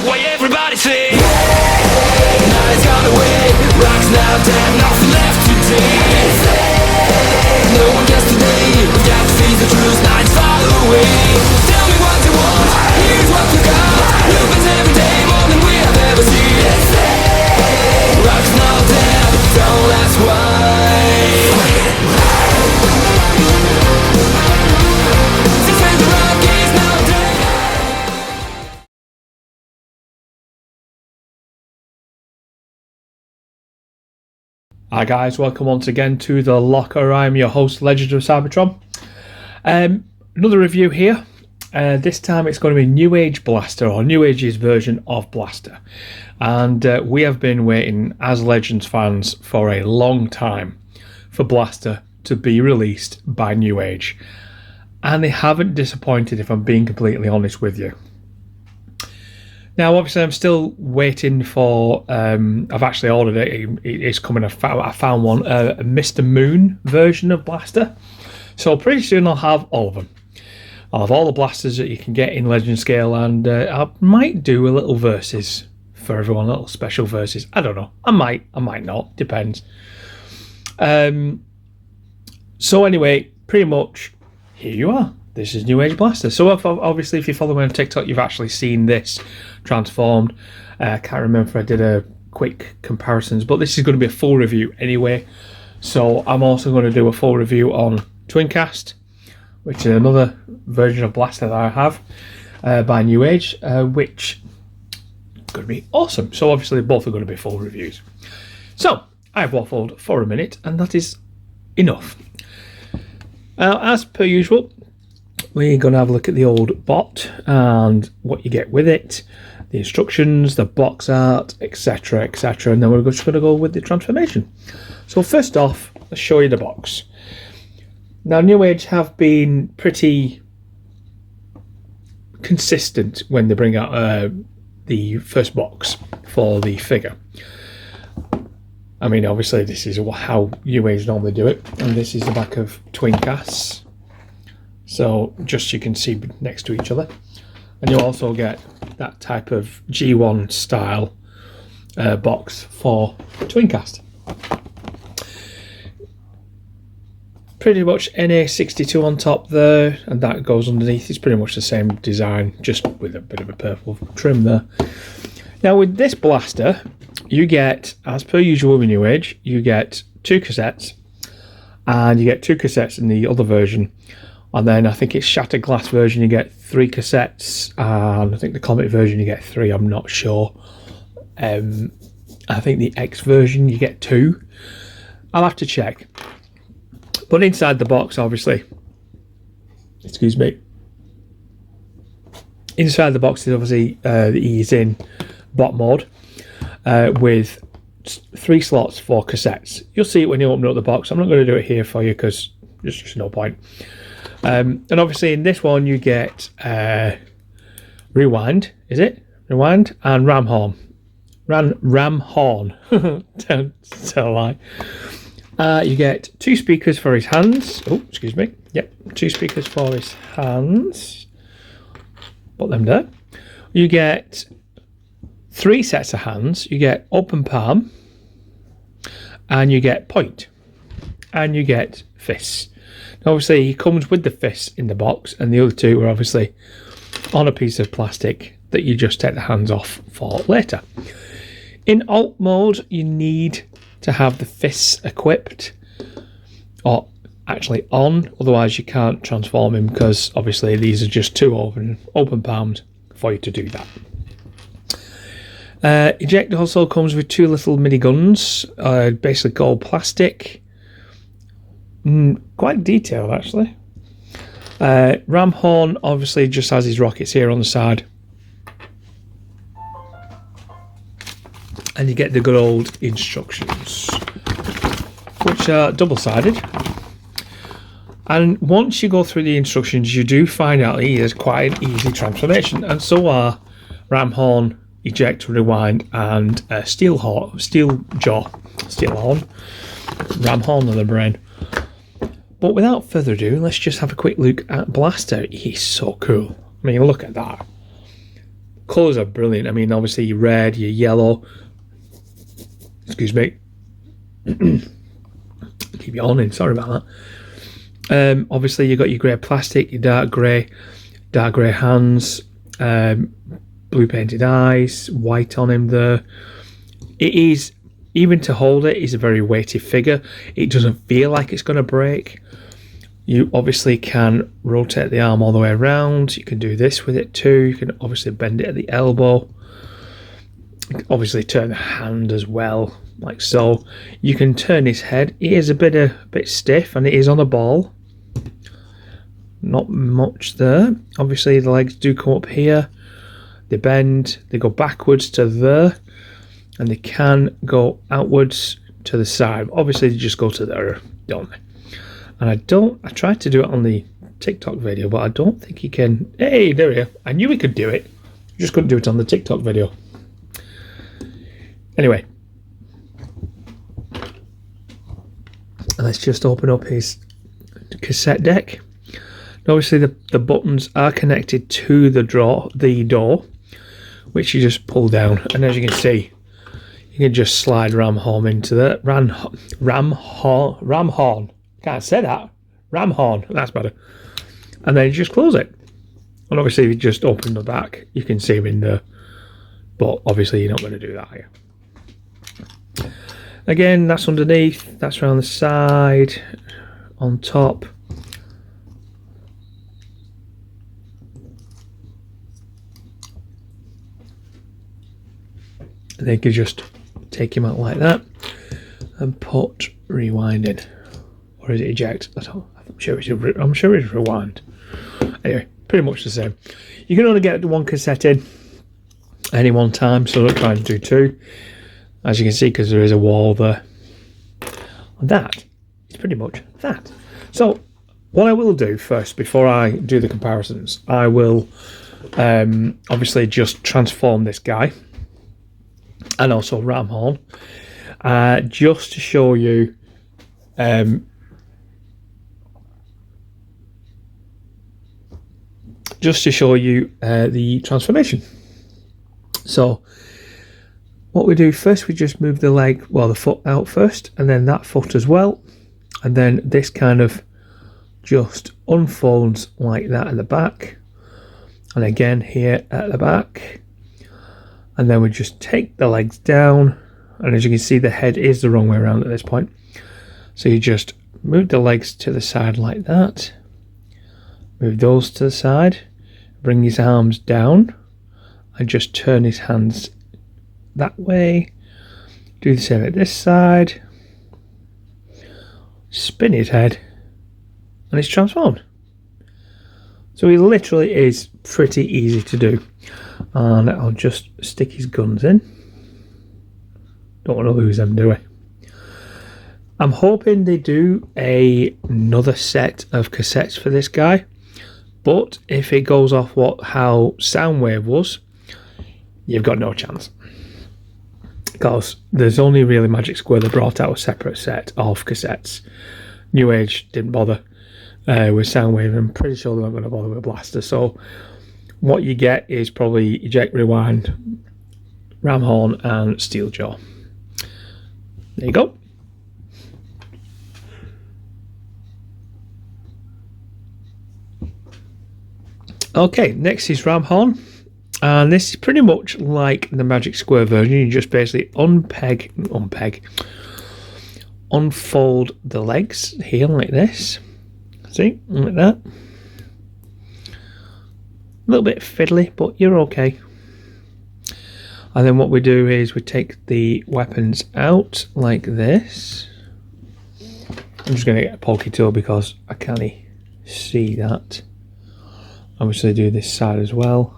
Why everybody say, hey, night's gone away, rock's now dead, nothing left today. No one gets today, we've got to see the truth, night's far away. Tell me what you want, here's what you got. Lupin's every day, more than we have ever seen. Rock's now dead, don't ask why. Since when the rock is now dead. Hi guys, welcome once again to the LOCR. I'm your host, Legend of Cybertron. Another review here. This time it's going to be NEWAGE Blaster, or NEWAGE's version of Blaster. And we have been waiting as Legends fans for a long time for Blaster to be released by NEWAGE. And they haven't disappointed, if I'm being completely honest with you. Now, obviously, I'm still waiting for. I've actually ordered it. It's coming. I found one, a Mr. Moon version of Blaster. So pretty soon I'll have all of them. I'll have all the blasters that you can get in Legend scale, and I might do a little versus for everyone, a little special versus. I don't know. I might not. Depends. So anyway, pretty much here you are. This is NEWAGE Blaster. So obviously, if you follow me on TikTok, you've actually seen this transformed. I can't remember if I did a quick comparisons, but this is going to be a full review anyway. So I'm also going to do a full review on Twincast, which is another version of Blaster that I have by NEWAGE, which is going to be awesome. So obviously, both are going to be full reviews. So I've waffled for a minute, and that is enough. As per usual, we're going to have a look at the old bot and what you get with it, the instructions, the box art, etc, etc, and then we're just going to go with the transformation. So first off, let's show you the box. Now, NEWAGE have been pretty consistent when they bring out the first box for the figure. I mean, obviously this is how NEWAGE normally do it, and this is the back of Twincasts. So just you can see next to each other, and you also get that type of G1 style box for Twincast. Pretty much H62 on top there, and that goes underneath. It's pretty much the same design, just with a bit of a purple trim there. Now with this blaster, you get, as per usual with NEWAGE, you get 2 cassettes, and you get 2 cassettes in the other version. And then I think it's Shattered Glass version, you get 3 cassettes, and I think the Comet version you get 3, I'm not sure. I think the X version you get 2. I'll have to check. But inside the box, obviously, excuse me, inside the box is obviously the ease in bot mode with 3 slots for cassettes. You'll see it when you open up the box. I'm not going to do it here for you because there's just no point. And obviously in this one you get Rewind, is it? Rewind and Ram Horn. Ram Horn. Don't tell a lie. You get 2 speakers for his hands. Oh, excuse me. Yep, 2 speakers for his hands. Put them there. You get 3 sets of hands. You get open palm, and you get point, and you get fists. Now, obviously, he comes with the fists in the box, and the other 2 are obviously on a piece of plastic that you just take the hands off for later. In alt mode, you need to have the fists equipped, or actually on, otherwise you can't transform him, because obviously these are just 2 open palms for you to do that. Eject also comes with 2 little mini guns, basically gold plastic, quite detailed actually. Ram Horn obviously just has his rockets here on the side, and you get the good old instructions, which are double-sided. And once you go through the instructions, you do find out he is quite an easy transformation, and so are Ram Horn, Eject, Rewind, and Steel Horn, Ram Horn on the brain. But without further ado, let's just have a quick look at Blaster. He's so cool. I mean, look at that. Colours are brilliant. I mean, obviously your red, your yellow. Excuse me. Keep yawning. Sorry about that. Obviously you've got your grey plastic, your dark grey hands, blue painted eyes, white on him there. It is, even to hold it, is a very weighty figure. It doesn't feel like it's going to break. You obviously can rotate the arm all the way around. You can do this with it too. You can obviously bend it at the elbow. You can obviously turn the hand as well, like so. You can turn his head. It is a bit stiff, and it is on a ball. Not much there. Obviously the legs do come up here. They bend. They go backwards to there, and they can go outwards to the side. Obviously they just go to there, don't they? And I tried to do it on the TikTok video, but I don't think you can. Hey, there we go. I knew we could do it. Just couldn't do it on the TikTok video. Anyway, let's just open up his cassette deck. Obviously the buttons are connected to the door, which you just pull down, and as you can see, you can just slide ram horn into the ram horn. Can't say that. Ram horn. That's better. And then you just close it. And obviously, if you just open the back, you can see him in there. But obviously, you're not going to do that here. Again, that's underneath. That's around the side. On top. And then you can just take him out like that and put rewind in. Or is it eject? I'm sure it's rewind. Anyway, pretty much the same. You can only get one cassette in any one time, so don't try and do two. As you can see, because there is a wall there. And that is pretty much that. So, what I will do first, before I do the comparisons, I will obviously just transform this guy. And also ram horn. Just to show you the transformation. So what we do first, we just move the foot out first, and then that foot as well, and then this kind of just unfolds like that at the back, and again here at the back, and then we just take the legs down, and as you can see, the head is the wrong way around at this point, so you just move the legs to the side like that, move those to the side, bring his arms down, and just turn his hands that way. Do the same at this side. Spin his head, and it's transformed. So he literally is pretty easy to do. And I'll just stick his guns in. Don't want to lose them, do I? I'm hoping they do another set of cassettes for this guy. But if it goes off how Soundwave was, you've got no chance. Because there's only really Magic Square that brought out a separate set of cassettes. New Age didn't bother with Soundwave. I'm pretty sure they're not going to bother with Blaster. So what you get is probably Eject, Rewind, Ram Horn, and Steeljaw. There you go. Okay, next is Ram Horn. And this is pretty much like the Magic Square version. You just basically unfold the legs here like this. See, like that. A little bit fiddly, but you're okay. And then what we do is we take the weapons out like this. I'm just going to get a pokey tool because I can't see that. Obviously do this side as well.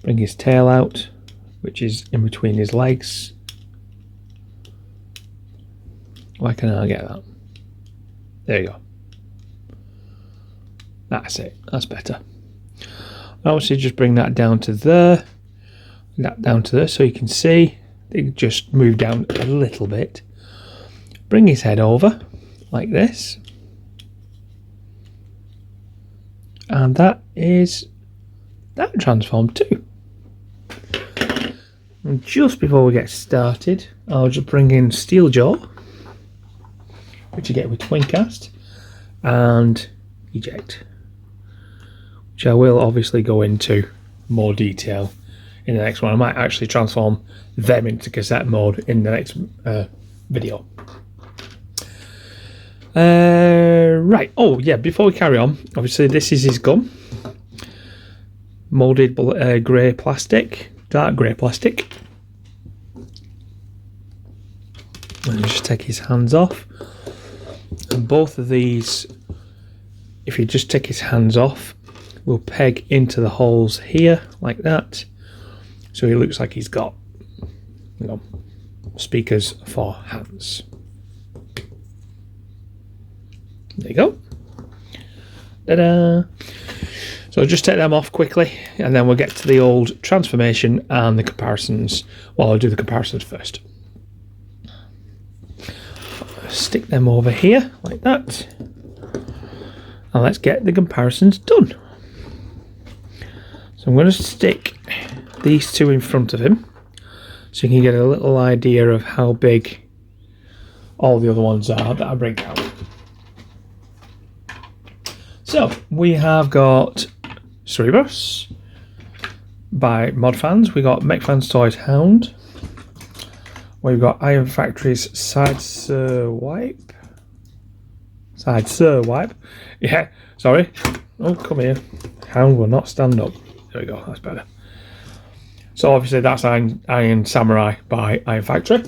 Bring his tail out, which is in between his legs. Why can't I get that? There you go. That's it. That's better. Obviously just bring that down to there. That down to there so you can see. They just move down a little bit. Bring his head over like this. And that is that transformed too. And just before we get started, I'll just bring in Steel Jaw, which you get with Twincast, and Eject, which I will obviously go into more detail in the next one. I might actually transform them into cassette mode in the next video. Right, oh yeah, before we carry on, obviously this is his gun. Moulded grey plastic, dark grey plastic. And just take his hands off. And both of these, if you just take his hands off, will peg into the holes here, like that. So he looks like he's got, you know, speakers for hands. There you go. Ta-da! So just take them off quickly, and then we'll get to the old transformation and the comparisons. Well, I'll do the comparisons first. Stick them over here, like that. And let's get the comparisons done. So I'm going to stick these two in front of him, so you can get a little idea of how big all the other ones are that I bring out. So we have got Cerebus by Modfans. We got Mechfans Toys Hound. We've got Iron Factory's Side Sir Wipe. Yeah, sorry. Oh, come here. Hound will not stand up. There we go, that's better. So obviously that's Iron Samurai by Iron Factory.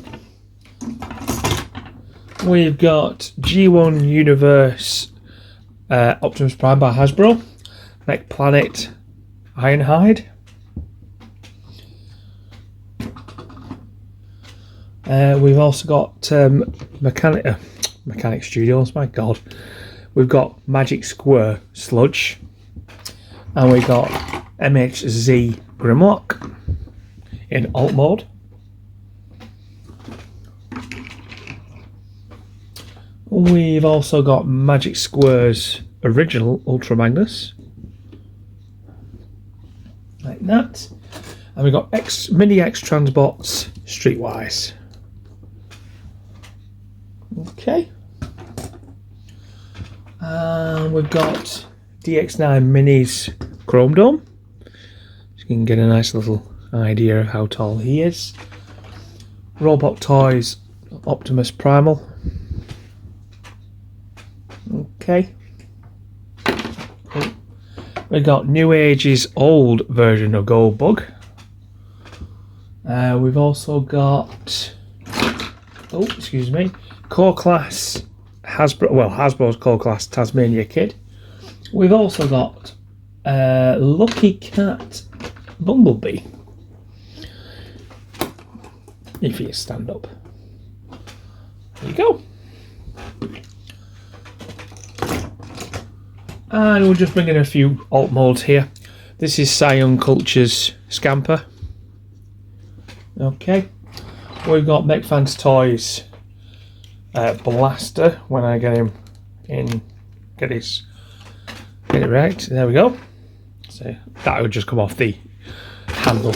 We've got G1 Universe Optimus Prime by Hasbro. Mech Planet Ironhide. We've also got Mechanic Studios, my god. We've got Magic Square Sludge. And we've got MHZ Grimlock in alt mode. We've also got Magic Square's original Ultra Magnus, like that. And we've got Mini X Transbots Streetwise. Okay. And we've got DX9 Minis Chrome Dome, so you can get a nice little idea of how tall he is. Robot Toys Optimus Primal. Okay. We got NEWAGE's old version of Goldbug. We've also got, oh, excuse me, Core Class Hasbro. Well, Hasbro's Core Class Tasmania Kid. We've also got Lucky Cat Bumblebee. If you stand up, there you go. And we'll just bring in a few alt molds here. This is Scion Culture's Scamper. Okay. We've got Mechfans Toys Blaster. When I get him in, get it right. There we go. So that would just come off the handle.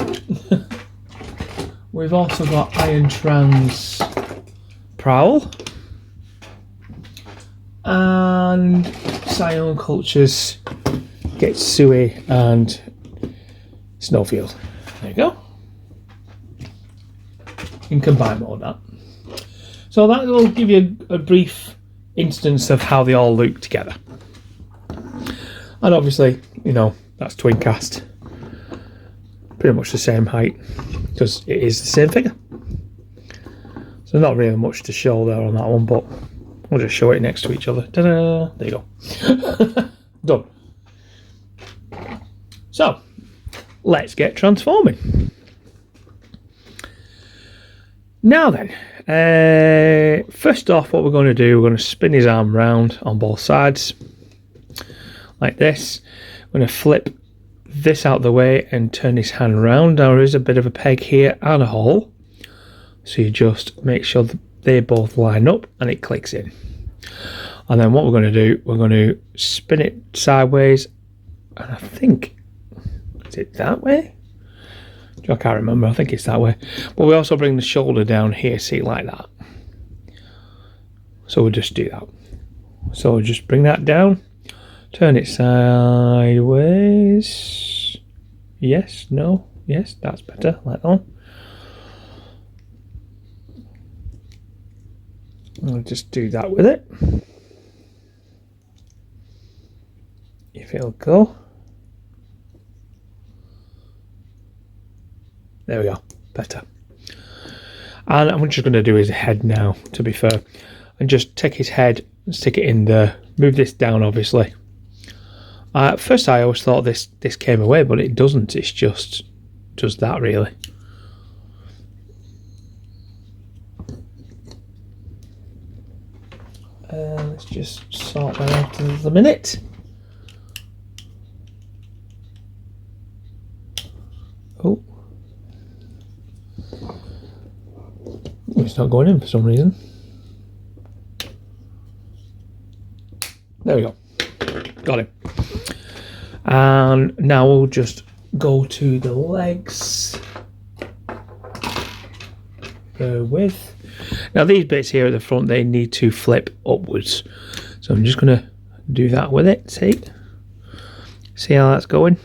We've also got Iron Trans Prowl. And Scion Culture's Getsui and Snowfield. There you go. In combine mode, that. So that will give you a brief instance of how they all look together. And obviously, you know, that's Twincast. Pretty much the same height, because it is the same figure. So not really much to show there on that one, but we'll just show it next to each other. Ta-da! There you go. Done. So, let's get transforming. Now then, first off, what we're going to do, we're going to spin his arm round on both sides, like this. I'm going to flip this out the way and turn his hand round. Now there is a bit of a peg here and a hole, so you just make sure that they both line up and it clicks in. And then what we're going to do, we're going to spin it sideways, and I think, is it that way? I can't remember, I think it's that way. But we also bring the shoulder down here, see, like that. So we'll just do that. So we'll just bring that down, turn it sideways. Yes, no, yes, that's better, like that one. I'll just do that with it. If it'll go. There we go, better. And I'm just going to do his head now, to be fair. And just take his head and stick it in there. Move this down, obviously. At first I always thought this came away, but it doesn't. It's just does that, really. Let's just sort that out in a minute. Oh. It's not going in for some reason. There we go. Got it. And now we'll just go to the legs. Bear with. Now these bits here at the front, they need to flip upwards. So I'm just going to do that with it. See how that's going?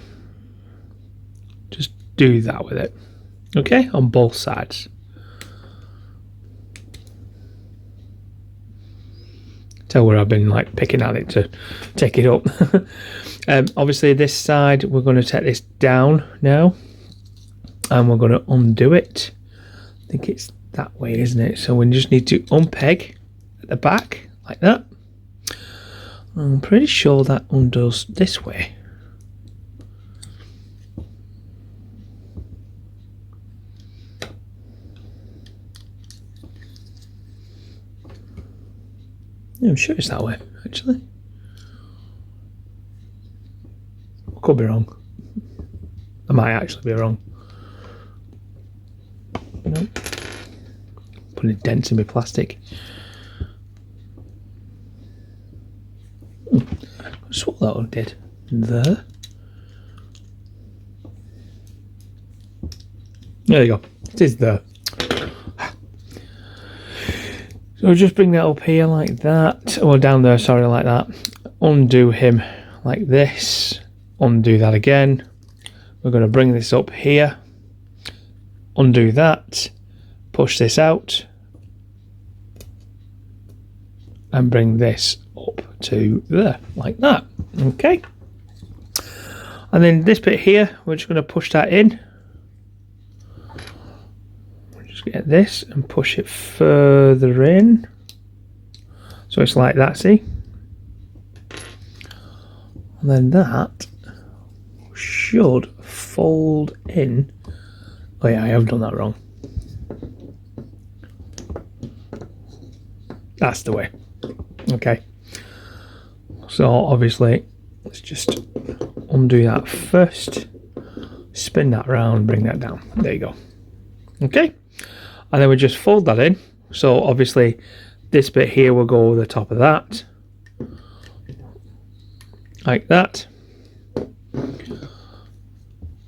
Just do that with it. Okay, on both sides. Tell where I've been like picking at it to take it up. Obviously this side, we're going to take this down now. And we're going to undo it. I think it's that way, isn't it? So we just need to unpeg at the back like that. I'm pretty sure that undoes this way. Yeah, I'm sure it's that way, actually. I could be wrong. I might actually be wrong. Nope. Putting dents in my plastic. I swore that one did. There. There you go. It is there. So just bring that up here like that. Or down there, sorry, like that. Undo him like this. Undo that again. We're going to bring this up here. Undo that. Push this out. And bring this up to there, like that. Okay. And then this bit here, we're just going to push that in. Just get this and push it further in. So it's like that, see? And then that should fold in. Oh yeah, I have done that wrong. That's the way. Okay. So obviously, let's just undo that first. Spin that round, bring that down. There you go. Okay. And then we just fold that in. So obviously, this bit here will go over the top of that. Like that.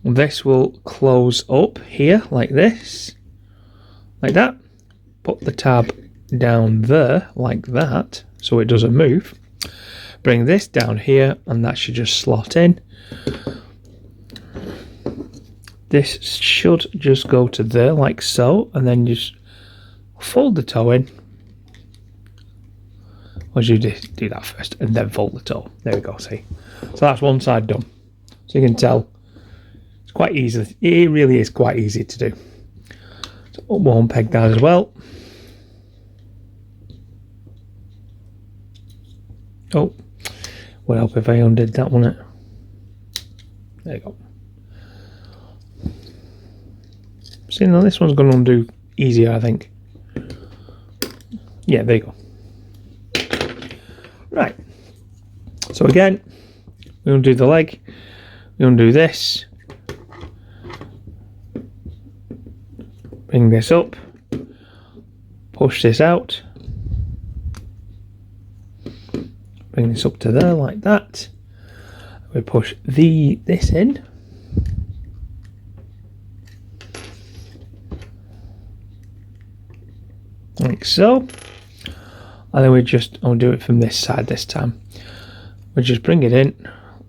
This will close up here like this. Like that. Put the tab down there like that so it doesn't move. Bring this down here and that should just slot in. This should just go to there like so, and then just fold the toe in. Or you do that first and then fold the toe. There we go, see. So that's one side done. So you can tell it's quite easy. It really is quite easy to do. So one peg that as well. Oh, would help if I undid that, wouldn't it? There you go. See, now this one's going to undo easier, I think. Yeah, there you go. Right. So again, we undo the leg. We undo this. Bring this up. Push this out. Bring this up to there like that. We push this in. like so. And then I'll do it from this side this time. We'll just bring it in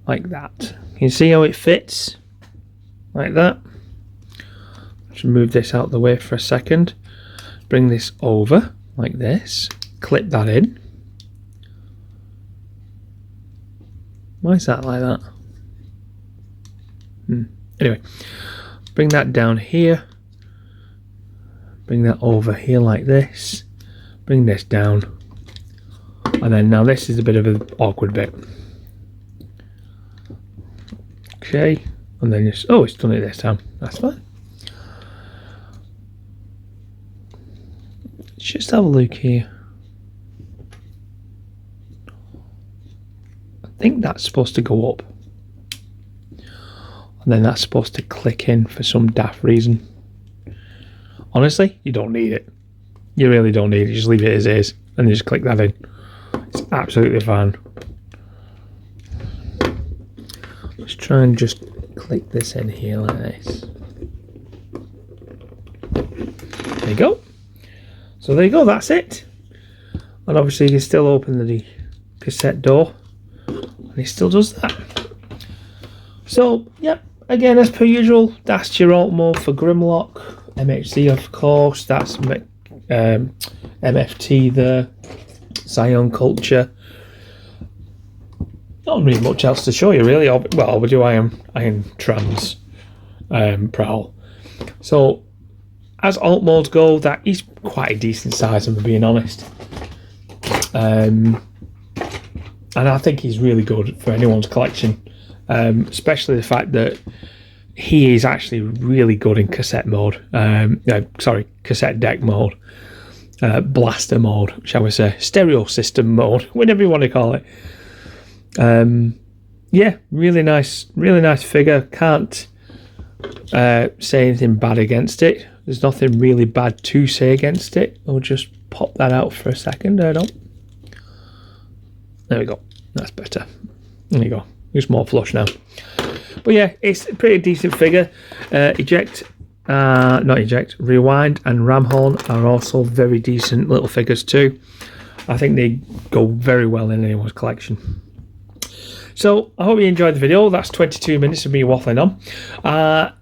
like that. You can see how it fits, like that. Just move this out of the way for a second. Bring this over like this. Clip that in. Why is that like that? Anyway, bring that down here. Bring that over here like this. Bring this down. And then now this is a bit of an awkward bit. Okay, and then just, oh, it's done it this time. That's fine. Let's just have a look here. I think that's supposed to go up. And then that's supposed to click in for some daft reason. Honestly, you don't need it. You really don't need it. Just leave it as is and just click that in. It's absolutely fine. Let's try and just click this in here like this. There you go. So there you go, that's it. And obviously you can still open the cassette door. And it still does that. So, yep, again, as per usual, that's your alt mode for Grimlock. MHC, of course, that's MFT there. Zion Culture. Not really much else to show you, really. Well, we do Iron Trans Prowl. So, as alt modes go, that is quite a decent size, if I'm being honest. And I think he's really good for anyone's collection, especially the fact that he is actually really good in cassette mode. Cassette deck mode. Blaster mode, shall we say. Stereo system mode, whatever you want to call it. Yeah, really nice figure. Can't say anything bad against it. There's nothing really bad to say against it. I'll just pop that out for a second. There we go. That's better. There you go. It's more flush now. But yeah, it's a pretty decent figure. Rewind and Ramhorn are also very decent little figures too. I think they go very well in anyone's collection. So I hope you enjoyed the video. That's 22 minutes of me waffling on.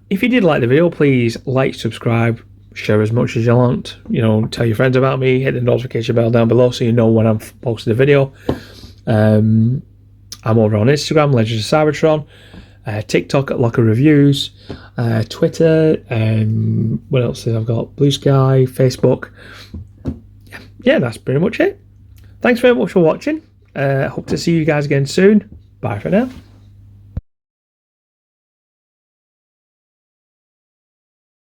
If you did like the video, please like, subscribe, share as much as you want. You know, tell your friends about me. Hit the notification bell down below so you know when I'm posting a video. I'm over on Instagram, Legends of Cybertron. TikTok at LOCR Reviews. Twitter. What else have I got? Blue Sky, Facebook. Yeah, that's pretty much it. Thanks very much for watching. Hope to see you guys again soon. Bye for now.